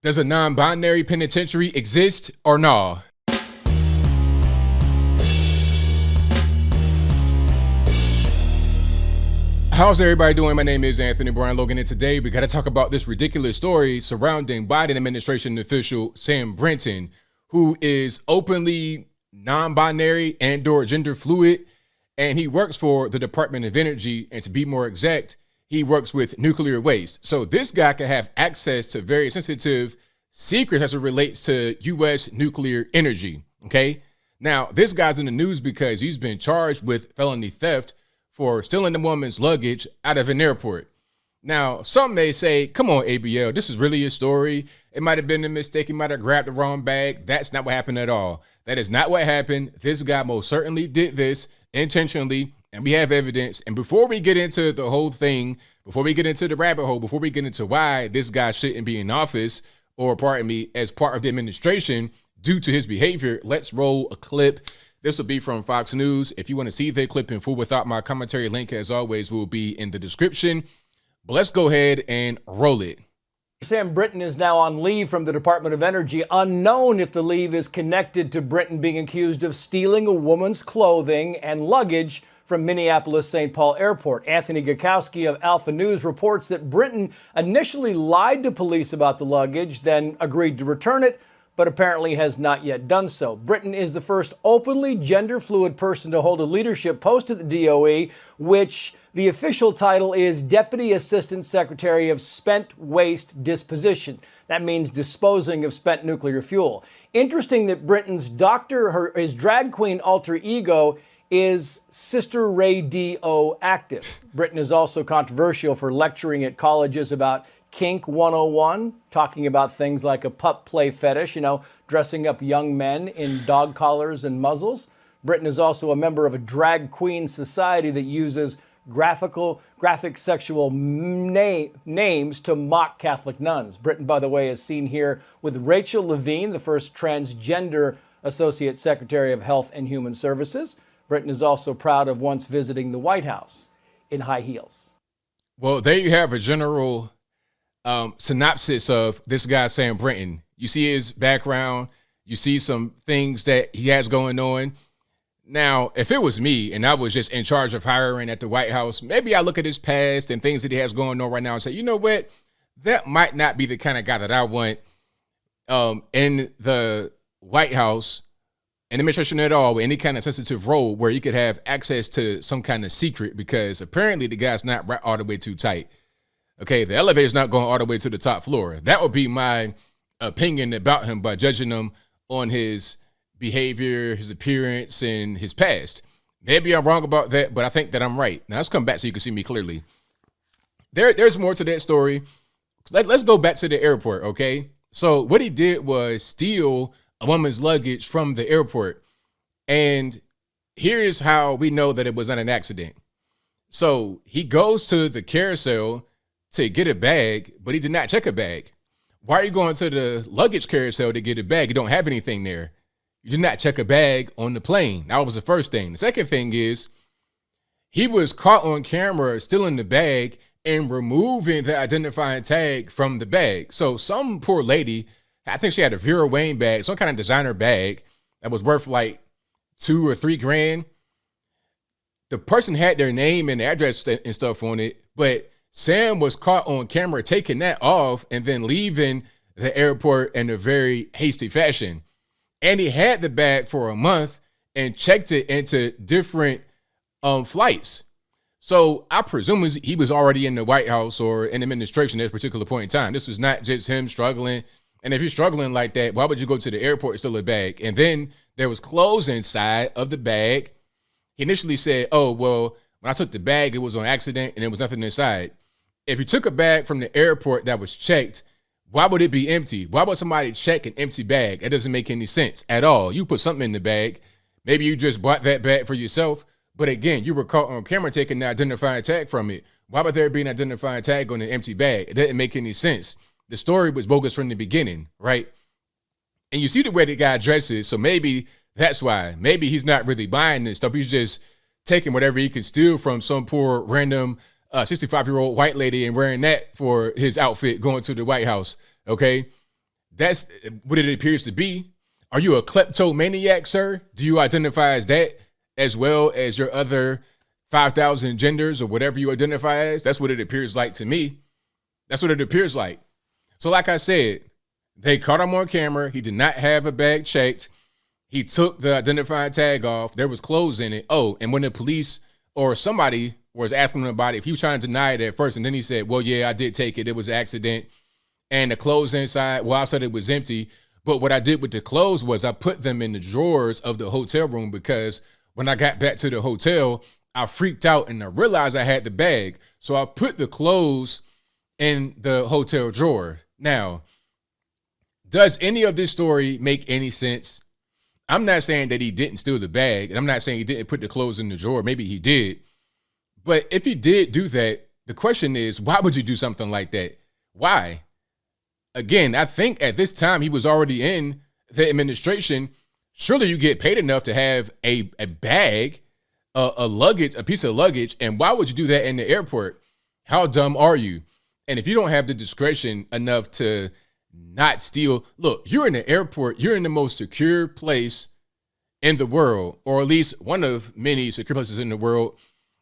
Does a non-binary penitentiary exist or no? How's everybody doing? My name is Anthony Brian Logan, and today we got to talk about this ridiculous story surrounding Biden administration official Sam Brinton, who is openly non-binary and/or gender fluid, and he works for the Department of Energy, and to be more exact, he works with nuclear waste. So this guy can have access to very sensitive secrets as it relates to U.S. nuclear energy, okay? Now, this guy's in the news because he's been charged with felony theft for stealing the woman's luggage out of an airport. Now, some may say, come on, ABL, this is really a story. It might have been a mistake. He might have grabbed the wrong bag. That's not what happened at all. That is not what happened. This guy most certainly did this intentionally, and we have evidence. And before we get into the whole thing, before we get into the rabbit hole, before we get into why this guy shouldn't be in office, or pardon me, as part of the administration due to his behavior, let's roll a clip. This will be from Fox News. If you want to see the clip in full without my commentary, link as always will be in the description. But let's go ahead and roll it. Sam Brinton is now on leave from the Department of Energy. Unknown if the leave is connected to Brinton being accused of stealing a woman's clothing and luggage from Minneapolis-St. Paul Airport. Anthony Gakowski of Alpha News reports that Brinton initially lied to police about the luggage, then agreed to return it, but apparently has not yet done so. Brinton is the first openly gender-fluid person to hold a leadership post at the DOE, which the official title is Deputy Assistant Secretary of Spent Waste Disposition. That means disposing of spent nuclear fuel. Interesting that Brinton's his drag queen alter ego is Sister Ray D.O. active. Brinton is also controversial for lecturing at colleges about Kink 101, talking about things like a pup play fetish, dressing up young men in dog collars and muzzles. Brinton is also a member of a drag queen society that uses graphic sexual names to mock Catholic nuns. Brinton, by the way, is seen here with Rachel Levine, the first transgender Associate Secretary of Health and Human Services. Brinton is also proud of once visiting the White House in high heels. Well, there you have a general synopsis of this guy, Sam Brinton. You see his background. You see some things that he has going on. Now, if it was me and I was just in charge of hiring at the White House, maybe I look at his past and things that he has going on right now and say, you know what? That might not be the kind of guy that I want in the White House, an administration at all, with any kind of sensitive role where you could have access to some kind of secret, because apparently the guy's not right all the way too tight. Okay, the elevator's not going all the way to the top floor. That would be my opinion about him by judging him on his behavior, his appearance, and his past. Maybe I'm wrong about that, but I think that I'm right. Now, let's come back so you can see me clearly. There's more to that story. Let's go back to the airport, okay? So what he did was steal a woman's luggage from the airport. And here's how we know that it was not an accident. So he goes to the carousel to get a bag, but he did not check a bag. Why are you going to the luggage carousel to get a bag? You don't have anything there. You did not check a bag on the plane. That was the first thing. The second thing is he was caught on camera stealing the bag and removing the identifying tag from the bag. So some poor lady, I think she had a Vera Wayne bag, some kind of designer bag that was worth like $2 or $3 grand. The person had their name and address and stuff on it, but Sam was caught on camera taking that off and then leaving the airport in a very hasty fashion. And he had the bag for a month and checked it into different flights. So I presume he was already in the White House or in administration at this particular point in time. This was not just him struggling. And if you're struggling like that, why would you go to the airport and steal a bag? And then there was clothes inside of the bag. He initially said, oh, well, when I took the bag, it was on accident and there was nothing inside. If you took a bag from the airport that was checked, why would it be empty? Why would somebody check an empty bag? That doesn't make any sense at all. You put something in the bag. Maybe you just bought that bag for yourself. But again, you were caught on camera taking the identifying tag from it. Why would there be an identifying tag on an empty bag? It doesn't make any sense. The story was bogus from the beginning, right? And you see the way the guy dresses, so maybe that's why. Maybe he's not really buying this stuff. He's just taking whatever he can steal from some poor random 65-year-old white lady and wearing that for his outfit going to the White House, okay? That's what it appears to be. Are you a kleptomaniac, sir? Do you identify as that as well as your other 5,000 genders or whatever you identify as? That's what it appears like to me. That's what it appears like. So like I said, they caught him on camera. He did not have a bag checked. He took the identifying tag off. There was clothes in it. Oh, and when the police or somebody was asking him about it, if he was trying to deny it at first, and then he said, well, yeah, I did take it. It was an accident. And the clothes inside, well, I said it was empty. But what I did with the clothes was I put them in the drawers of the hotel room because when I got back to the hotel, I freaked out and I realized I had the bag. So I put the clothes in the hotel drawer. Now, does any of this story make any sense? I'm not saying that he didn't steal the bag, and I'm not saying he didn't put the clothes in the drawer. Maybe he did. But if he did do that, the question is, why would you do something like that? Why? Again, I think at this time he was already in the administration. Surely you get paid enough to have a bag, a luggage, a piece of luggage. And why would you do that in the airport? How dumb are you? And if you don't have the discretion enough to not steal, look, you're in the airport, you're in the most secure place in the world, or at least one of many secure places in the world.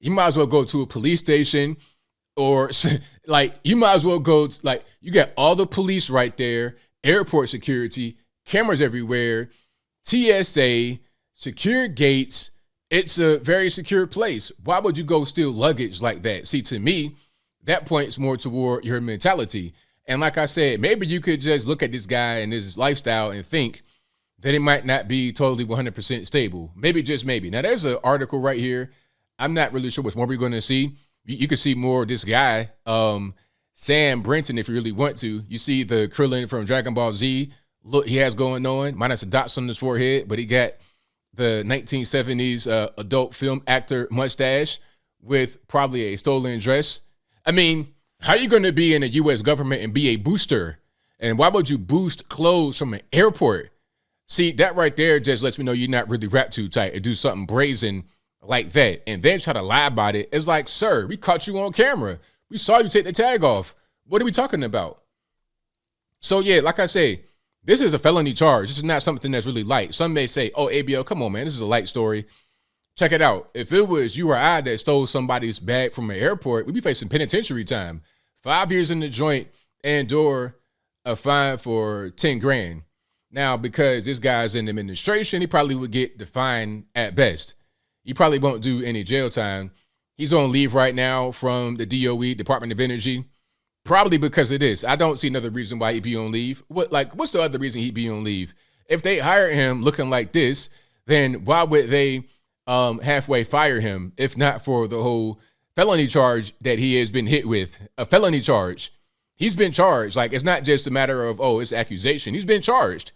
You might as well go to a police station, or like you might as well go to, like, you got all the police right there, airport security, cameras everywhere, TSA, secure gates. It's a very secure place. Why would you go steal luggage like that? See, to me, that points more toward your mentality. And like I said, maybe you could just look at this guy and his lifestyle and think that it might not be totally 100% stable. Maybe, just maybe. Now, there's an article right here. I'm not really sure which one we're going to see. You can see more of this guy, Sam Brenton, if you really want to. You see the Krillin from Dragon Ball Z look he has going on, minus the dots on his forehead, but he got the 1970s adult film actor mustache with probably a stolen dress. I mean, how are you going to be in the U.S. government and be a booster? And why would you boost clothes from an airport? See, that right there just lets me know you're not really wrapped too tight and do something brazen like that. And then try to lie about it. It's like, sir, we caught you on camera. We saw you take the tag off. What are we talking about? So, yeah, like I say, this is a felony charge. This is not something that's really light. Some may say, oh, ABL, come on, man. This is a light story. Check it out. If it was you or I that stole somebody's bag from an airport, we'd be facing penitentiary time. 5 years in the joint and or a fine for 10 grand. Now, because this guy's in administration, he probably would get the fine at best. He probably won't do any jail time. He's on leave right now from the DOE, Department of Energy, probably because of this. I don't see another reason why he'd be on leave. What's the other reason he'd be on leave? If they hire him looking like this, then why would they halfway fire him, if not for the whole felony charge that he has been hit with? A felony charge. He's been charged. Like, it's not just a matter of, oh, it's accusation. He's been charged.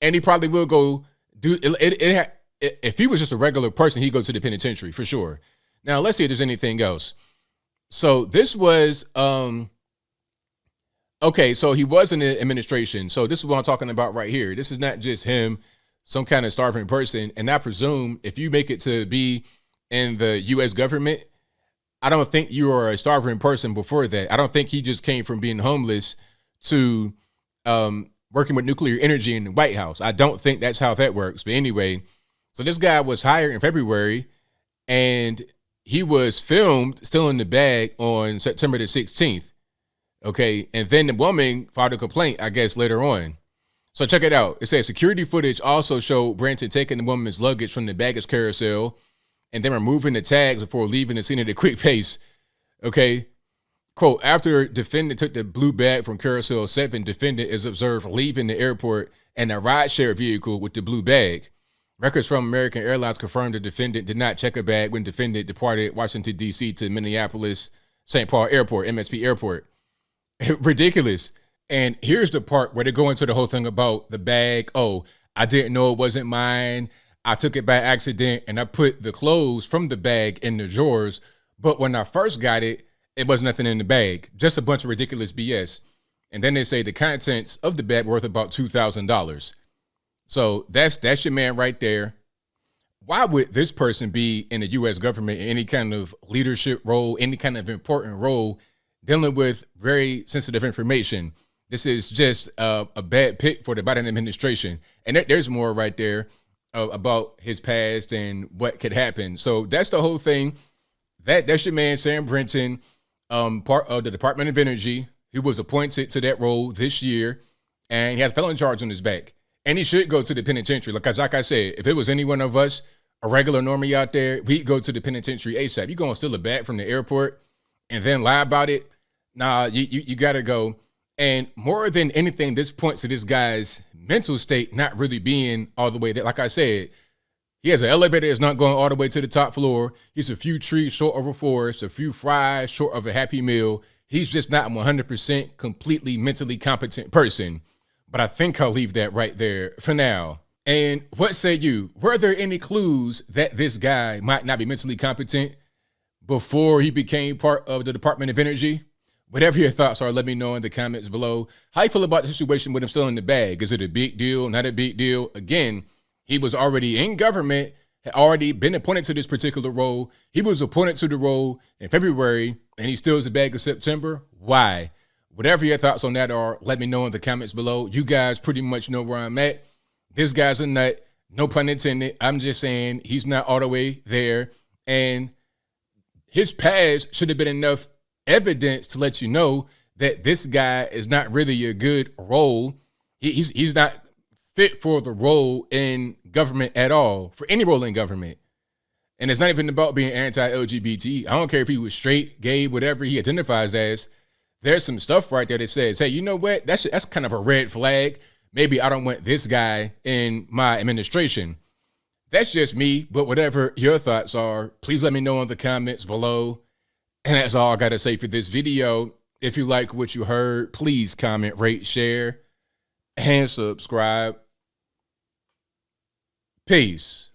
And he probably will go do it. If he was just a regular person, he'd go to the penitentiary for sure. Now, let's see if there's anything else. So this was, okay, so he was in the administration. So this is what I'm talking about right here. This is not just him, some kind of starving person. And I presume if you make it to be in the U.S. government, I don't think you are a starving person before that. I don't think he just came from being homeless to working with nuclear energy in the White House. I don't think that's how that works. But anyway, so this guy was hired in February, and he was filmed still in the bag on September the 16th. Okay, and then the woman filed a complaint, I guess, later on. So check it out. It says security footage also showed Branton taking the woman's luggage from the baggage carousel and then removing the tags before leaving the scene at a quick pace. Okay. Quote, after defendant took the blue bag from Carousel 7, defendant is observed leaving the airport in a rideshare vehicle with the blue bag. Records from American Airlines confirmed the defendant did not check a bag when defendant departed Washington, D.C. to Minneapolis St. Paul Airport, MSP Airport. Ridiculous. And here's the part where they go into the whole thing about the bag. Oh, I didn't know it wasn't mine. I took it by accident and I put the clothes from the bag in the drawers. But when I first got it, it was nothing in the bag. Just a bunch of ridiculous BS. And then they say the contents of the bag worth about $2,000. So that's your man right there. Why would this person be in the U.S. government in any kind of leadership role, any kind of important role, dealing with very sensitive information? This is just a bad pick for the Biden administration. And there's more right there about his past and what could happen. So that's the whole thing. That's your man, Sam Brinton, part of the Department of Energy, who was appointed to that role this year. And he has felony charge on his back. And he should go to the penitentiary. Like I said, if it was any one of us, a regular normie out there, we'd go to the penitentiary ASAP. You going to steal a bag from the airport and then lie about it? Nah, you got to go. And more than anything, this points to this guy's mental state not really being all the way there. Like I said, he has an elevator that's not going all the way to the top floor. He's a few trees short of a forest, a few fries short of a Happy Meal. He's just not 100% completely mentally competent person. But I think I'll leave that right there for now. And what say you? Were there any clues that this guy might not be mentally competent before he became part of the Department of Energy? Whatever your thoughts are, let me know in the comments below. How you feel about the situation with him still in the bag? Is it a big deal? Not a big deal? Again, he was already in government, had already been appointed to this particular role. He was appointed to the role in February, and he still is the bag in September. Why? Whatever your thoughts on that are, let me know in the comments below. You guys pretty much know where I'm at. This guy's a nut. No pun intended. I'm just saying he's not all the way there. And his past should have been enough evidence to let you know that this guy is not really a good role. He's not fit for the role in government at all, for any role in government. And it's not even about being anti-LGBT. I don't care if he was straight, gay, whatever he identifies as. There's some stuff right there that says, hey, you know what? That's kind of a red flag. Maybe I don't want this guy in my administration. That's just me, but whatever your thoughts are, please let me know in the comments below. And that's all I got to say for this video. If you like what you heard, please comment, rate, share, and subscribe. Peace.